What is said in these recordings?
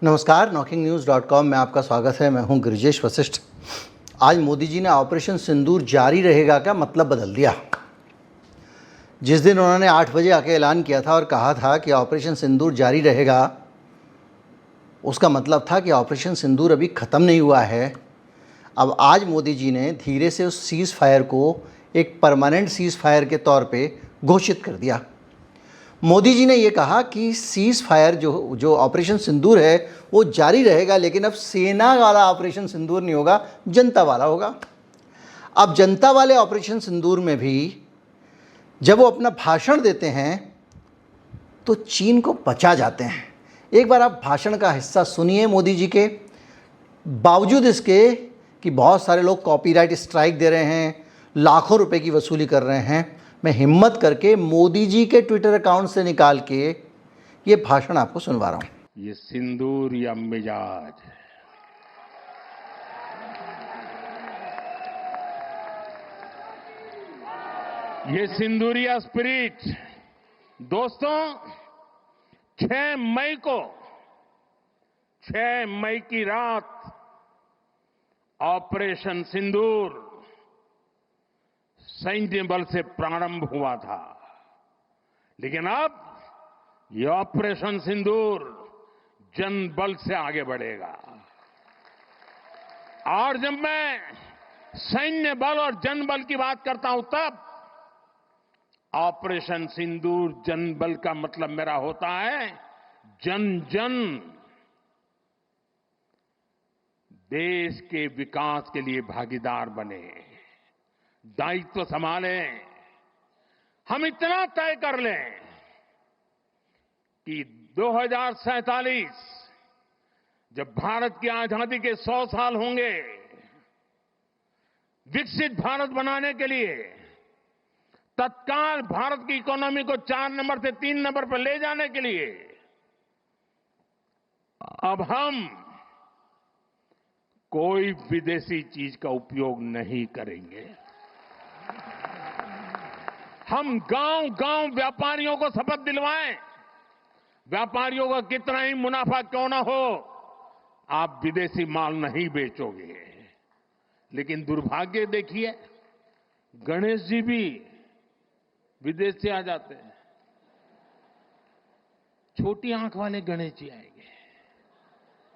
नमस्कार, NockingNews.com में आपका स्वागत है। मैं हूं गिरिजेश वशिष्ठ। आज मोदी जी ने ऑपरेशन सिंदूर जारी रहेगा का मतलब बदल दिया। जिस दिन उन्होंने 8 बजे आके ऐलान किया था और कहा था कि ऑपरेशन सिंदूर जारी रहेगा, उसका मतलब था कि ऑपरेशन सिंदूर अभी ख़त्म नहीं हुआ है। अब आज मोदी जी ने धीरे से उस सीज़ फायर को एक परमानेंट सीज़ फायर के तौर पे घोषित कर दिया। मोदी जी ने ये कहा कि सीज़ फायर जो ऑपरेशन सिंदूर है वो जारी रहेगा, लेकिन अब सेना वाला ऑपरेशन सिंदूर नहीं होगा, जनता वाला होगा। अब जनता वाले ऑपरेशन सिंदूर में भी जब वो अपना भाषण देते हैं तो चीन को बचा जाते हैं। एक बार आप भाषण का हिस्सा सुनिए मोदी जी के। बावजूद इसके कि बहुत सारे लोग कॉपीराइट स्ट्राइक दे रहे हैं, लाखों रुपए की वसूली कर रहे हैं, मैं हिम्मत करके मोदी जी के ट्विटर अकाउंट से निकाल के ये भाषण आपको सुनवा रहा हूं। ये सिंदूर या मिजाज, ये सिंदूरिया स्पिरिट। दोस्तों, 6 मई की रात ऑपरेशन सिंदूर सैन्य बल से प्रारंभ हुआ था, लेकिन अब ये ऑपरेशन सिंदूर जन बल से आगे बढ़ेगा। और जब मैं सैन्य बल और जन बल की बात करता हूं, तब ऑपरेशन सिंदूर जन बल का मतलब मेरा होता है जन जन देश के विकास के लिए भागीदार बने, दायित्व संभालें। हम इतना तय कर लें कि 2047 जब भारत की आजादी के 100 साल होंगे, विकसित भारत बनाने के लिए तत्काल भारत की इकोनॉमी को 4 नंबर से 3 नंबर पर ले जाने के लिए अब हम कोई विदेशी चीज का उपयोग नहीं करेंगे। हम गांव-गांव व्यापारियों को शपथ दिलवाएं, व्यापारियों का कितना ही मुनाफा क्यों ना हो, आप विदेशी माल नहीं बेचोगे। लेकिन दुर्भाग्य देखिए, गणेश जी भी विदेश से आ जाते हैं। छोटी आंख वाले गणेश जी आएंगे,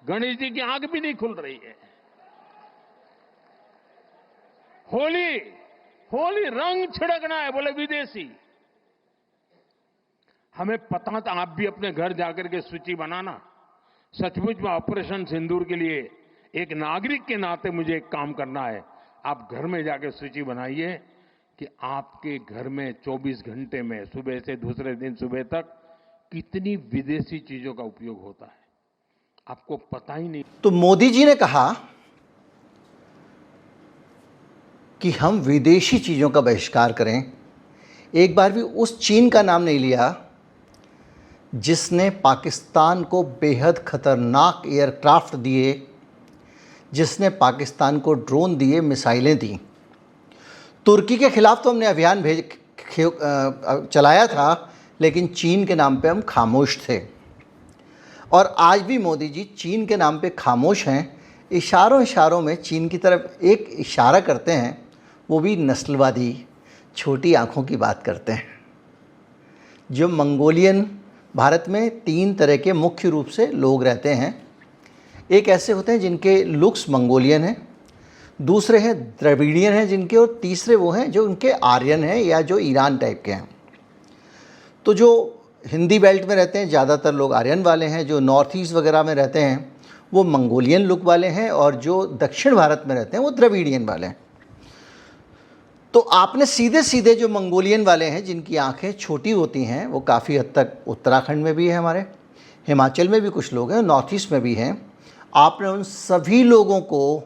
गणेश जी की आंख भी नहीं खुल रही है। होली रंग छिड़कना है, बोले विदेशी। हमें पता था, आप भी अपने घर जाकर के सूची बनाना। सचमुच में ऑपरेशन सिंदूर के लिए एक नागरिक के नाते मुझे एक काम करना है। आप घर में जाकर सूची बनाइए कि आपके घर में 24 घंटे में सुबह से दूसरे दिन सुबह तक कितनी विदेशी चीजों का उपयोग होता है, आपको पता ही नहीं। तो मोदी जी ने कहा कि हम विदेशी चीज़ों का बहिष्कार करें। एक बार भी उस चीन का नाम नहीं लिया जिसने पाकिस्तान को बेहद खतरनाक एयरक्राफ्ट दिए, जिसने पाकिस्तान को ड्रोन दिए, मिसाइलें दी। तुर्की के खिलाफ तो हमने अभियान चलाया था, लेकिन चीन के नाम पे हम खामोश थे। और आज भी मोदी जी चीन के नाम पे खामोश हैं। इशारों में चीन की तरफ एक इशारा करते हैं, वो भी नस्लवादी छोटी आँखों की बात करते हैं। जो मंगोलियन, भारत में 3 तरह के मुख्य रूप से लोग रहते हैं। एक ऐसे होते हैं जिनके लुक्स मंगोलियन हैं, दूसरे हैं द्रविडियन हैं जिनके, और तीसरे वो हैं जो उनके आर्यन हैं या जो ईरान टाइप के हैं। तो जो हिंदी बेल्ट में रहते हैं ज़्यादातर लोग आर्यन वाले हैं, जो नॉर्थ ईस्ट वगैरह में रहते हैं वो मंगोलियन लुक वाले हैं, और जो दक्षिण भारत में रहते हैं वो द्रविडियन वाले हैं। तो आपने सीधे जो मंगोलियन वाले हैं जिनकी आंखें छोटी होती हैं, वो काफ़ी हद तक उत्तराखंड में भी है, हमारे हिमाचल में भी कुछ लोग हैं, नॉर्थ ईस्ट में भी हैं। आपने उन सभी लोगों को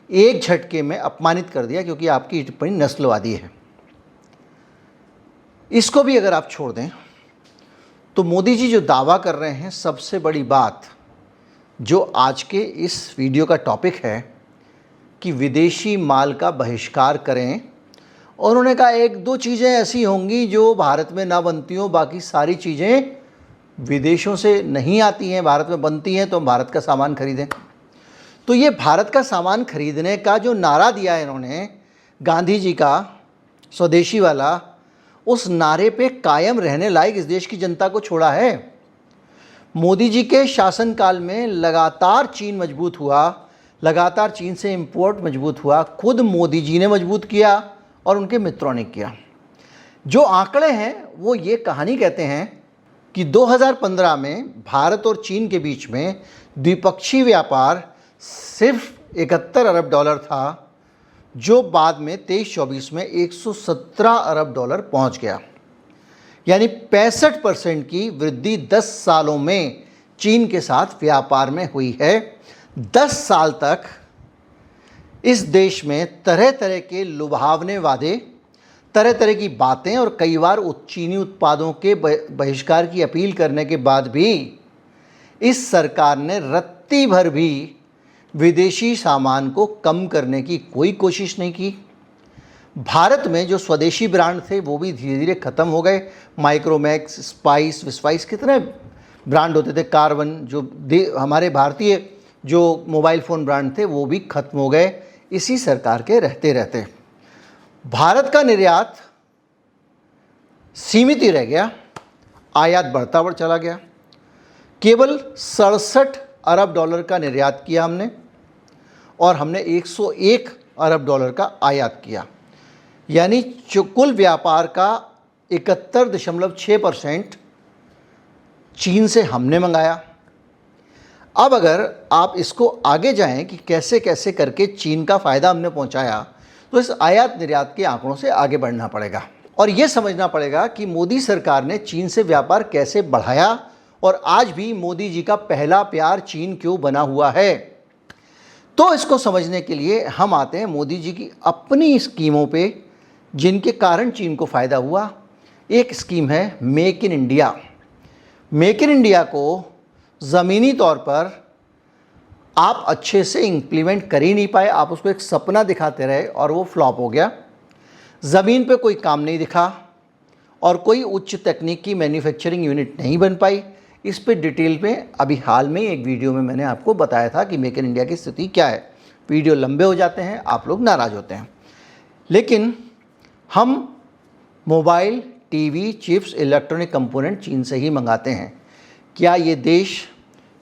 एक झटके में अपमानित कर दिया क्योंकि आपकी टिप्पणी नस्लवादी है। इसको भी अगर आप छोड़ दें तो मोदी जी जो दावा कर रहे हैं, सबसे बड़ी बात जो आज के इस वीडियो का टॉपिक है कि विदेशी माल का बहिष्कार करें। और उन्होंने कहा 1-2 चीज़ें ऐसी होंगी जो भारत में ना बनती हों, बाकी सारी चीज़ें विदेशों से नहीं आती हैं, भारत में बनती हैं, तो हम भारत का सामान खरीदें। तो ये भारत का सामान खरीदने का जो नारा दिया है इन्होंने, गांधी जी का स्वदेशी वाला, उस नारे पे कायम रहने लायक इस देश की जनता को छोड़ा है। मोदी जी के शासनकाल में लगातार चीन मजबूत हुआ, लगातार चीन से इंपोर्ट मजबूत हुआ, खुद मोदी जी ने मजबूत किया और उनके मित्रों ने किया। जो आंकड़े हैं वो ये कहानी कहते हैं कि 2015 में भारत और चीन के बीच में द्विपक्षीय व्यापार सिर्फ 71 अरब डॉलर था, जो बाद में 23-24 में 117 अरब डॉलर पहुंच गया। यानी 65% की वृद्धि 10 सालों में चीन के साथ व्यापार में हुई है। 10 साल तक इस देश में तरह तरह के लुभावने वादे, तरह तरह की बातें और कई बार चीनी उत्पादों के बहिष्कार की अपील करने के बाद भी इस सरकार ने रत्ती भर भी विदेशी सामान को कम करने की कोई कोशिश नहीं की। भारत में जो स्वदेशी ब्रांड थे वो भी धीरे धीरे ख़त्म हो गए। माइक्रोमैक्स, स्पाइस, विस्पाइस, कितने ब्रांड होते थे, कार्बन, जो हमारे भारतीय जो मोबाइल फ़ोन ब्रांड थे वो भी ख़त्म हो गए इसी सरकार के रहते रहते। भारत का निर्यात सीमित ही रह गया, आयात बढ़ता बढ़ चला गया। केवल 67 अरब डॉलर का निर्यात किया हमने और हमने 101 अरब डॉलर का आयात किया। यानी कुल व्यापार का 71.6% चीन से हमने मंगाया। अब अगर आप इसको आगे जाएं कि कैसे कैसे करके चीन का फ़ायदा हमने पहुंचाया, तो इस आयात निर्यात के आंकड़ों से आगे बढ़ना पड़ेगा और ये समझना पड़ेगा कि मोदी सरकार ने चीन से व्यापार कैसे बढ़ाया और आज भी मोदी जी का पहला प्यार चीन क्यों बना हुआ है। तो इसको समझने के लिए हम आते हैं मोदी जी की अपनी स्कीमों पे, जिनके कारण चीन को फ़ायदा हुआ। एक स्कीम है make in India. Make in India को ज़मीनी तौर पर आप अच्छे से इम्प्लीमेंट कर ही नहीं पाए, आप उसको एक सपना दिखाते रहे और वो फ्लॉप हो गया। ज़मीन पे कोई काम नहीं दिखा और कोई उच्च तकनीक की मैन्युफैक्चरिंग यूनिट नहीं बन पाई। इस पे डिटेल में अभी हाल में एक वीडियो में मैंने आपको बताया था कि मेक इन इंडिया की स्थिति क्या है। वीडियो लंबे हो जाते हैं, आप लोग नाराज़ होते हैं। लेकिन हम mobile, TV, chips, electronic component चीन से ही मंगाते हैं। क्या ये देश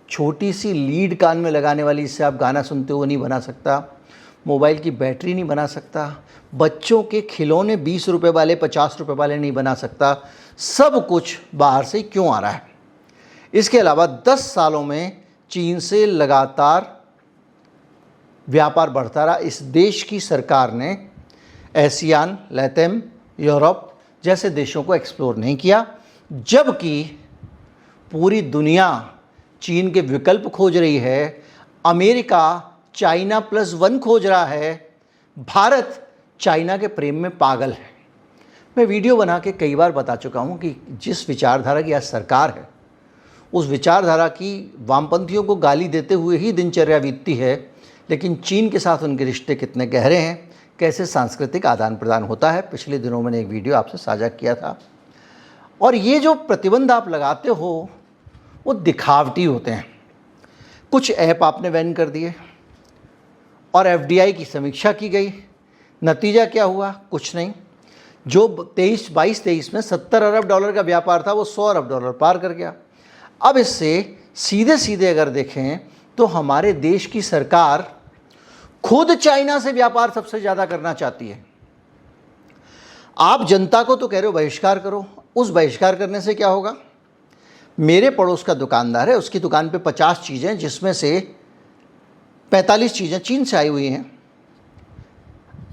छोटी सी लीड कान में लगाने वाली, इससे आप गाना सुनते हो, नहीं बना सकता? मोबाइल की बैटरी नहीं बना सकता? बच्चों के खिलौने 20 रुपये वाले, 50 रुपये वाले नहीं बना सकता? सब कुछ बाहर से क्यों आ रहा है? इसके अलावा 10 सालों में चीन से लगातार व्यापार बढ़ता रहा। इस देश की सरकार ने एशियान, लैटिन, यूरोप जैसे देशों को एक्सप्लोर नहीं किया, जबकि पूरी दुनिया चीन के विकल्प खोज रही है। अमेरिका चाइना +1 खोज रहा है। भारत चाइना के प्रेम में पागल है। मैं वीडियो बना के कई बार बता चुका हूँ कि जिस विचारधारा की आज सरकार है, उस विचारधारा की वामपंथियों को गाली देते हुए ही दिनचर्या बीतती है, लेकिन चीन के साथ उनके रिश्ते कितने गहरे हैं, कैसे सांस्कृतिक आदान प्रदान होता है, पिछले दिनों मैंने एक वीडियो आपसे साझा किया था। और ये जो प्रतिबंध आप लगाते हो वो दिखावटी होते हैं। कुछ ऐप आपने बैन कर दिए और एफडीआई की समीक्षा की गई, नतीजा क्या हुआ? कुछ नहीं। जो 22-23 में 70 अरब डॉलर का व्यापार था वो 100 अरब डॉलर पार कर गया। अब इससे सीधे सीधे अगर देखें तो हमारे देश की सरकार खुद चाइना से व्यापार सबसे ज़्यादा करना चाहती है। आप जनता को तो कह रहे हो बहिष्कार करो, उस बहिष्कार करने से क्या होगा? मेरे पड़ोस का दुकानदार है, उसकी दुकान पे 50 चीज़ें, जिसमें से 45 चीज़ें चीन से आई हुई हैं।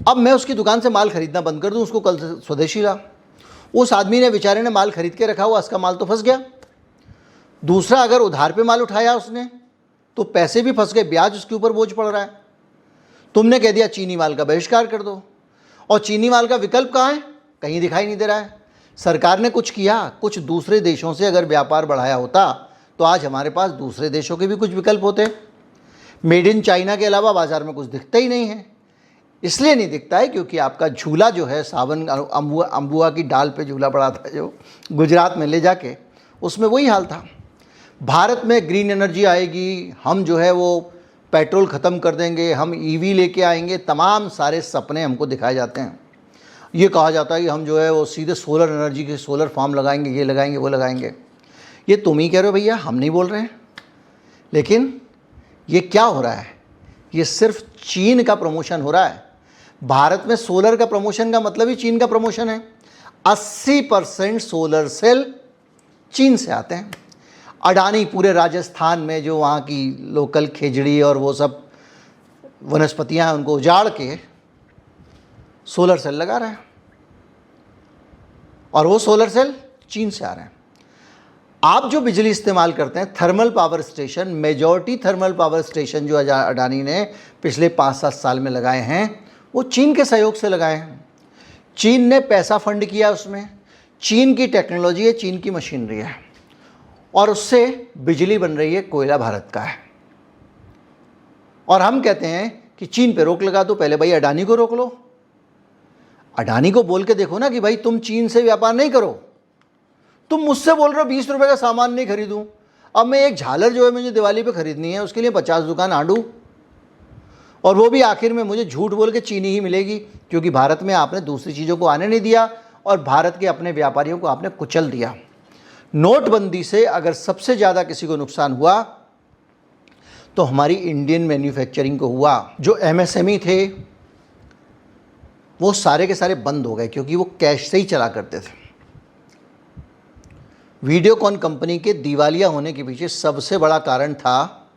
अब मैं उसकी दुकान से माल खरीदना बंद कर दूं, उसको कल से स्वदेशी ला। उस आदमी ने, बेचारे ने माल खरीद के रखा हुआ, उसका माल तो फंस गया। दूसरा, अगर उधार पे माल उठाया उसने तो पैसे भी फंस गए, ब्याज उसके ऊपर बोझ पड़ रहा है। तुमने कह दिया चीनी माल का बहिष्कार कर दो, और चीनी माल का विकल्प कहाँ है? कहीं दिखाई नहीं दे रहा है। सरकार ने कुछ किया, कुछ दूसरे देशों से अगर व्यापार बढ़ाया होता तो आज हमारे पास दूसरे देशों के भी कुछ विकल्प होते। मेड इन चाइना के अलावा बाज़ार में कुछ दिखता ही नहीं है। इसलिए नहीं दिखता है क्योंकि आपका झूला जो है, सावन अम्बुआ की डाल पे झूला पड़ा था जो गुजरात में ले जाके, उसमें वही हाल था। भारत में ग्रीन एनर्जी आएगी, हम जो है वो पेट्रोल ख़त्म कर देंगे, हम ईवी लेके आएंगे, तमाम सारे सपने हमको दिखाए जाते हैं। ये कहा जाता है कि हम जो है वो सीधे सोलर एनर्जी के सोलर फार्म लगाएंगे, ये लगाएंगे, वो लगाएंगे। ये तुम ही कह रहे हो भैया, हम नहीं बोल रहे हैं। लेकिन ये क्या हो रहा है? ये सिर्फ चीन का प्रमोशन हो रहा है। भारत में सोलर का प्रमोशन का मतलब ही चीन का प्रमोशन है। 80% सोलर सेल चीन से आते हैं। अडानी पूरे राजस्थान में जो वहाँ की लोकल खेजड़ी और वो सब वनस्पतियाँ हैं, उनको उजाड़ के सोलर सेल लगा रहा है, और वो सोलर सेल चीन से आ रहे हैं। आप जो बिजली इस्तेमाल करते हैं, thermal power station, majority thermal power station जो अडानी ने पिछले 5-7 साल में लगाए हैं, वो चीन के सहयोग से लगाए हैं। चीन ने पैसा फंड किया उसमें, चीन की टेक्नोलॉजी है, चीन की मशीनरी है, और उससे बिजली बन रही है, कोयला भारत का है। और हम कहते हैं कि चीन पे रोक लगा दो। पहले भाई अडानी को रोक लो, अडानी को बोल के देखो ना कि भाई तुम चीन से व्यापार नहीं करो। तुम मुझसे बोल रहे हो 20 रुपए का सामान नहीं खरीदूं, अब मैं एक झालर जो है मुझे दिवाली पे खरीदनी है, उसके लिए 50 दुकान आंडू, और वो भी आखिर में मुझे झूठ बोल के चीनी ही मिलेगी, क्योंकि भारत में आपने दूसरी चीज़ों को आने नहीं दिया और भारत के अपने व्यापारियों को आपने कुचल दिया। नोटबंदी से अगर सबसे ज़्यादा किसी को नुकसान हुआ तो हमारी इंडियन मैन्युफैक्चरिंग को हुआ। जो एमएसएमई थे वो सारे के सारे बंद हो गए, क्योंकि वो कैश से ही चला करते थे। वीडियोकॉन कंपनी के दिवालिया होने के पीछे सबसे बड़ा कारण था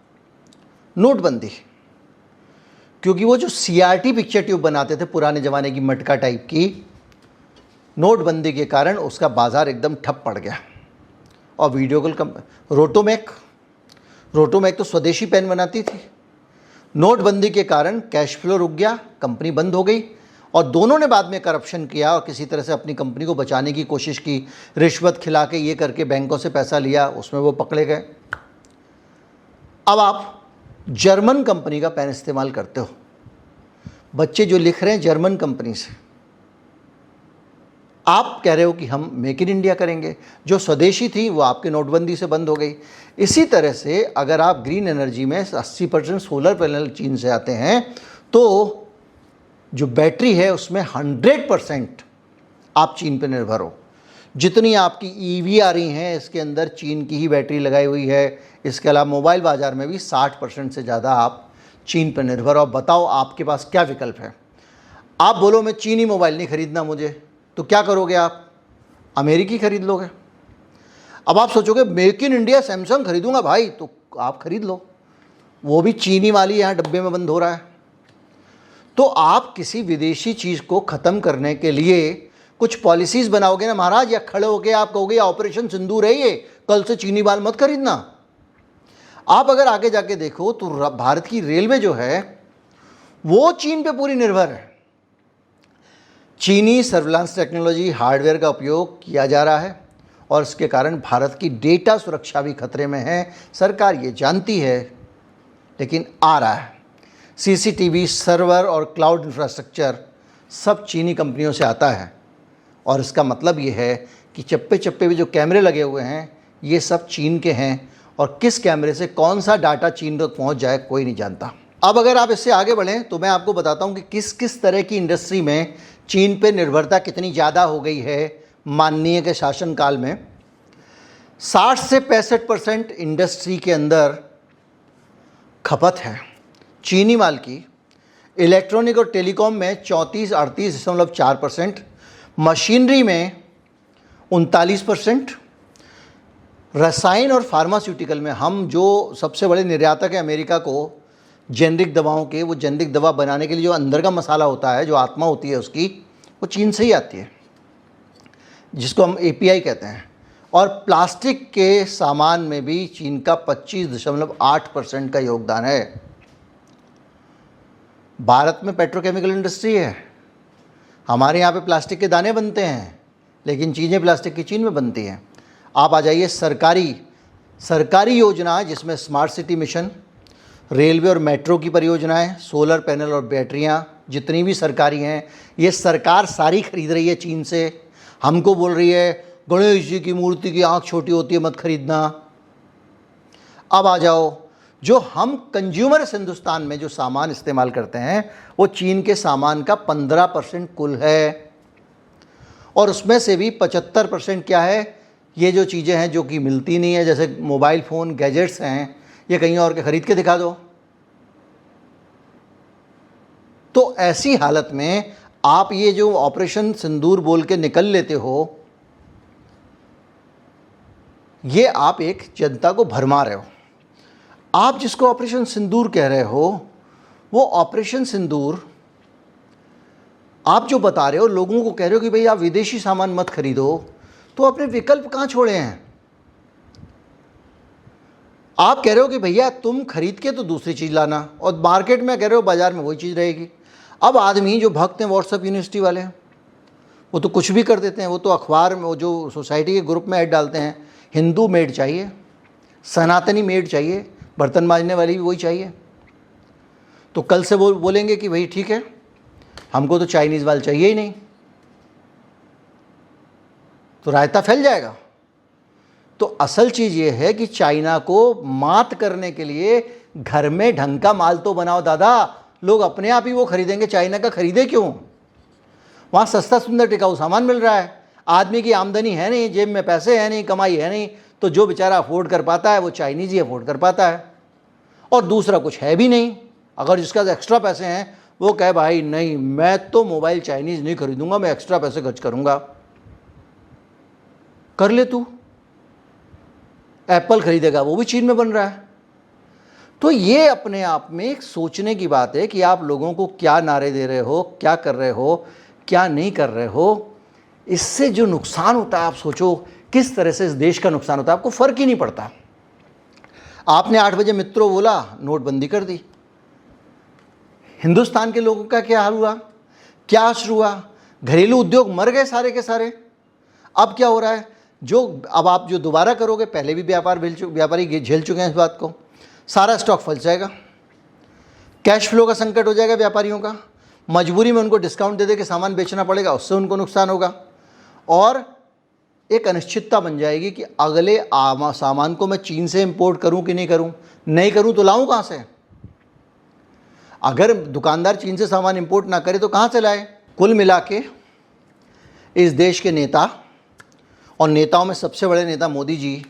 नोटबंदी, क्योंकि वो जो सीआरटी पिक्चर ट्यूब बनाते थे पुराने ज़माने की मटका टाइप की, नोटबंदी के कारण उसका बाज़ार एकदम ठप पड़ गया। और वीडियोकॉन रोटोमैक तो स्वदेशी पेन बनाती थी। नोटबंदी के कारण कैश फ्लो रुक गया, कंपनी बंद हो गई, और दोनों ने बाद में करप्शन किया और किसी तरह से अपनी कंपनी को बचाने की कोशिश की, रिश्वत खिला के ये करके बैंकों से पैसा लिया, उसमें वो पकड़े गए। अब आप जर्मन कंपनी का पेन इस्तेमाल करते हो, बच्चे जो लिख रहे हैं जर्मन कंपनी से, आप कह रहे हो कि हम मेक इन इंडिया करेंगे। जो स्वदेशी थी वो आपके नोटबंदी से बंद हो गई। इसी तरह से अगर आप ग्रीन एनर्जी में 80% सोलर पैनल चीन से आते हैं, तो जो बैटरी है उसमें 100% आप चीन पर निर्भर हो। जितनी आपकी ईवी आ रही हैं, इसके अंदर चीन की ही बैटरी लगाई हुई है। इसके अलावा मोबाइल बाज़ार में भी 60% से ज़्यादा आप चीन पर निर्भर हो। बताओ आपके पास क्या विकल्प है? आप बोलो मैं चीनी मोबाइल नहीं खरीदना मुझे, तो क्या करोगे आप? अमेरिकी खरीद लोगे। अब आप सोचोगे मेक इन इंडिया सैमसंग खरीदूंगा भाई, तो आप खरीद लो, वो भी चीनी वाली यहाँ डब्बे में बंद हो रहा है। तो आप किसी विदेशी चीज़ को ख़त्म करने के लिए कुछ पॉलिसीज़ बनाओगे ना महाराज, या खड़े होकर आप कहोगे ऑपरेशन सिंदूर है ये, कल से चीनी माल मत खरीदना। आप अगर आगे जाके देखो तो भारत की रेलवे जो है वो चीन पे पूरी निर्भर है। चीनी सर्विलांस टेक्नोलॉजी हार्डवेयर का उपयोग किया जा रहा है, और इसके कारण भारत की डेटा सुरक्षा भी खतरे में है। सरकार ये जानती है, लेकिन आ रहा है। सीसीटीवी, सर्वर और क्लाउड इंफ्रास्ट्रक्चर सब चीनी कंपनियों से आता है, और इसका मतलब ये है कि चप्पे चप्पे पे जो कैमरे लगे हुए हैं ये सब चीन के हैं, और किस कैमरे से कौन सा डाटा चीन तक पहुंच जाए कोई नहीं जानता। अब अगर आप इससे आगे बढ़ें तो मैं आपको बताता हूं कि किस किस तरह की इंडस्ट्री में चीन पे निर्भरता कितनी ज़्यादा हो गई है माननीय के शासनकाल में। 60 से 65% इंडस्ट्री के अंदर खपत है चीनी माल की। इलेक्ट्रॉनिक और टेलीकॉम में 34-38.4%, मशीनरी में 39%, रसायन और फार्मास्यूटिकल में हम जो सबसे बड़े निर्यातक हैं अमेरिका को जेनरिक दवाओं के, वो जेनरिक दवा बनाने के लिए जो अंदर का मसाला होता है, जो आत्मा होती है उसकी, वो चीन से ही आती है, जिसको हम एपीआई कहते हैं। और प्लास्टिक के सामान में भी चीन का 25.8% का योगदान है। भारत में पेट्रोकेमिकल इंडस्ट्री है, हमारे यहाँ पे प्लास्टिक के दाने बनते हैं, लेकिन चीज़ें प्लास्टिक की चीन में बनती हैं। आप आ जाइए सरकारी योजना, जिसमें स्मार्ट सिटी मिशन, रेलवे और मेट्रो की परियोजनाएं, सोलर पैनल और बैटरियां, जितनी भी सरकारी हैं, ये सरकार सारी खरीद रही है चीन से। हमको बोल रही है गणेश जी की मूर्ति की आँख छोटी होती है मत खरीदना। अब आ जाओ, जो हम कंज्यूमर्स हिंदुस्तान में जो सामान इस्तेमाल करते हैं वो चीन के सामान का 15% कुल है, और उसमें से भी 75% क्या है, ये जो चीज़ें हैं जो कि मिलती नहीं है, जैसे मोबाइल फ़ोन, गैजेट्स हैं, ये कहीं और के ख़रीद के दिखा दो। तो ऐसी हालत में आप ये जो ऑपरेशन सिंदूर बोल के निकल लेते हो, ये आप एक जनता को भरमा रहे हो। आप जिसको ऑपरेशन सिंदूर कह रहे हो, वो ऑपरेशन सिंदूर आप जो बता रहे हो, लोगों को कह रहे हो कि भाई आप विदेशी सामान मत खरीदो, तो अपने विकल्प कहाँ छोड़े हैं? आप कह रहे हो कि भैया तुम खरीद के तो दूसरी चीज़ लाना, और मार्केट में कह रहे हो बाजार में वही चीज़ रहेगी। अब आदमी जो भक्त हैं व्हाट्सएप यूनिवर्सिटी वाले, वो तो कुछ भी कर देते हैं। वो तो अखबार में, वो जो सोसाइटी के ग्रुप में ऐड डालते हैं, हिंदू मेड चाहिए, सनातनी मेड चाहिए, बर्तन मांजने वाली भी वही चाहिए। तो कल से वो बोलेंगे कि भाई ठीक है, हमको तो चाइनीज़ वाल चाहिए ही नहीं, तो रायता फैल जाएगा। तो असल चीज़ ये है कि चाइना को मात करने के लिए घर में ढंग का माल तो बनाओ दादा, लोग अपने आप ही वो खरीदेंगे। चाइना का खरीदे क्यों? वहाँ सस्ता सुंदर टिकाऊ सामान मिल रहा है, आदमी की आमदनी है नहीं, जेब में पैसे है नहीं, कमाई है नहीं, तो जो बेचारा अफोर्ड कर पाता है वो चाइनीज़ ही अफोर्ड कर पाता है, और दूसरा कुछ है भी नहीं। अगर जिसका एक्स्ट्रा पैसे हैं वो कहे भाई नहीं, मैं तो मोबाइल चाइनीज़ नहीं खरीदूंगा, मैं एक्स्ट्रा पैसे खर्च करूंगा। कर ले तू, एप्पल खरीदेगा, वो भी चीन में बन रहा है। तो ये अपने आप में एक सोचने की बात है कि आप लोगों को क्या नारे दे रहे हो, क्या कर रहे हो, क्या नहीं कर रहे हो। इससे जो नुकसान होता है, आप सोचो किस तरह से इस देश का नुकसान होता है, आपको फ़र्क ही नहीं पड़ता। आपने 8 बजे मित्रों बोला, नोटबंदी कर दी, हिंदुस्तान के लोगों का क्या हाल हुआ, क्या असर हुआ? घरेलू उद्योग मर गए सारे के सारे। अब क्या हो रहा है, जो अब आप जो दोबारा करोगे, पहले भी व्यापारी झेल चुके हैं इस बात को, सारा स्टॉक फंस जाएगा, कैश फ्लो का संकट हो जाएगा व्यापारियों का, मजबूरी में उनको डिस्काउंट दे दे के सामान बेचना पड़ेगा, उससे उनको नुकसान होगा, और एक अनिश्चितता बन जाएगी कि अगले सामान को मैं चीन से इंपोर्ट करूं कि नहीं करूं, नहीं करूं तो लाऊं कहां से? अगर दुकानदार चीन से सामान इंपोर्ट ना करे तो कहां से लाए? कुल मिला के इस देश के नेता, और नेताओं में सबसे बड़े नेता मोदी जी,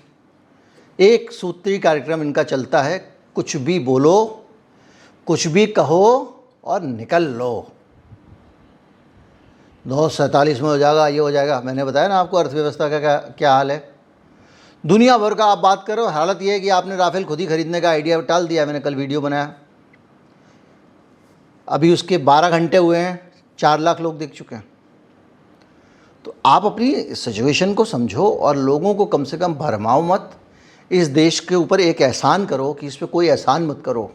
एक सूत्री कार्यक्रम इनका चलता है, कुछ भी बोलो, कुछ भी कहो और निकल लो, 247 में हो जाएगा, ये हो जाएगा। मैंने बताया ना आपको अर्थव्यवस्था का क्या हाल है। दुनिया भर का आप बात करो, हालत ये है कि आपने राफेल खुद ही खरीदने का आइडिया टाल दिया। मैंने कल वीडियो बनाया, अभी उसके 12 घंटे हुए हैं, 4 लाख लोग देख चुके हैं। तो आप अपनी सिचुएशन को समझो और लोगों को कम से कम भरमाओ मत। इस देश के ऊपर एक एहसान करो कि इस पर कोई एहसान मत करो।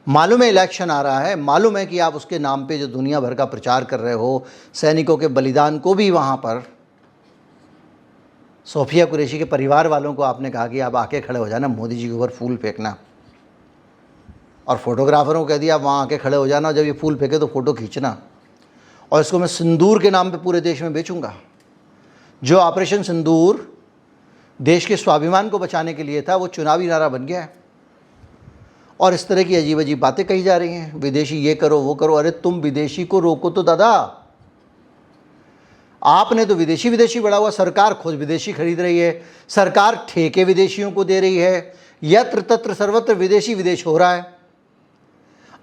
मालूम है इलेक्शन आ रहा है, मालूम है कि आप उसके नाम पे जो दुनिया भर का प्रचार कर रहे हो, सैनिकों के बलिदान को भी वहाँ पर सोफिया कुरैशी के परिवार वालों को आपने कहा कि आप आके खड़े हो जाना, मोदी जी के ऊपर फूल फेंकना, और फोटोग्राफरों को कह दिया आप वहाँ आके खड़े हो जाना, जब ये फूल फेंके तो फ़ोटो खींचना, और इसको मैं सिंदूर के नाम पे पूरे देश में बेचूंगा। जो ऑपरेशन सिंदूर देश के स्वाभिमान को बचाने के लिए था, वो चुनावी नारा बन गया है, और इस तरह की अजीब अजीब बातें कही जा रही हैं, विदेशी ये करो वो करो। अरे तुम विदेशी को रोको तो दादा, आपने तो विदेशी बढ़ा हुआ, सरकार खुद विदेशी खरीद रही है, सरकार ठेके विदेशियों को दे रही है, यत्र तत्र सर्वत्र विदेशी विदेश हो रहा है।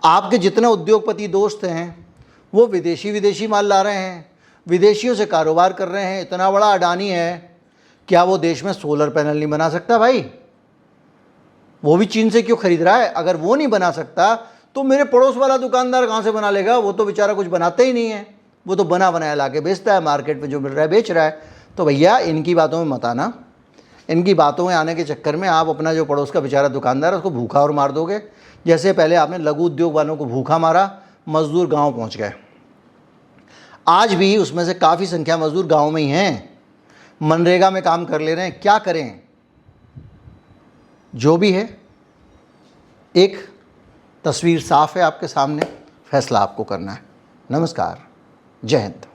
आपके जितने उद्योगपति दोस्त हैं वो विदेशी माल ला रहे हैं, विदेशियों से कारोबार कर रहे हैं। इतना बड़ा अडानी है, क्या वो देश में सोलर पैनल नहीं बना सकता भाई? वो भी चीन से क्यों खरीद रहा है? अगर वो नहीं बना सकता तो मेरे पड़ोस वाला दुकानदार कहाँ से बना लेगा? वो तो बेचारा कुछ बनाते ही नहीं है, वो तो बना बनाया ला के बेचता है, मार्केट में जो मिल रहा है बेच रहा है। तो भैया इनकी बातों में मत आना, इनकी बातों में आने के चक्कर में आप अपना जो पड़ोस का बेचारा दुकानदार है उसको भूखा और मार दोगे। जैसे पहले आपने लघु उद्योग वालों को भूखा मारा, मजदूर गांव पहुंच गए। आज भी उसमें से काफ़ी संख्या मजदूर गांव में ही हैं, मनरेगा में काम कर ले रहे हैं। क्या करें? जो भी है, एक तस्वीर साफ है आपके सामने, फैसला आपको करना है। नमस्कार, जय हिंद।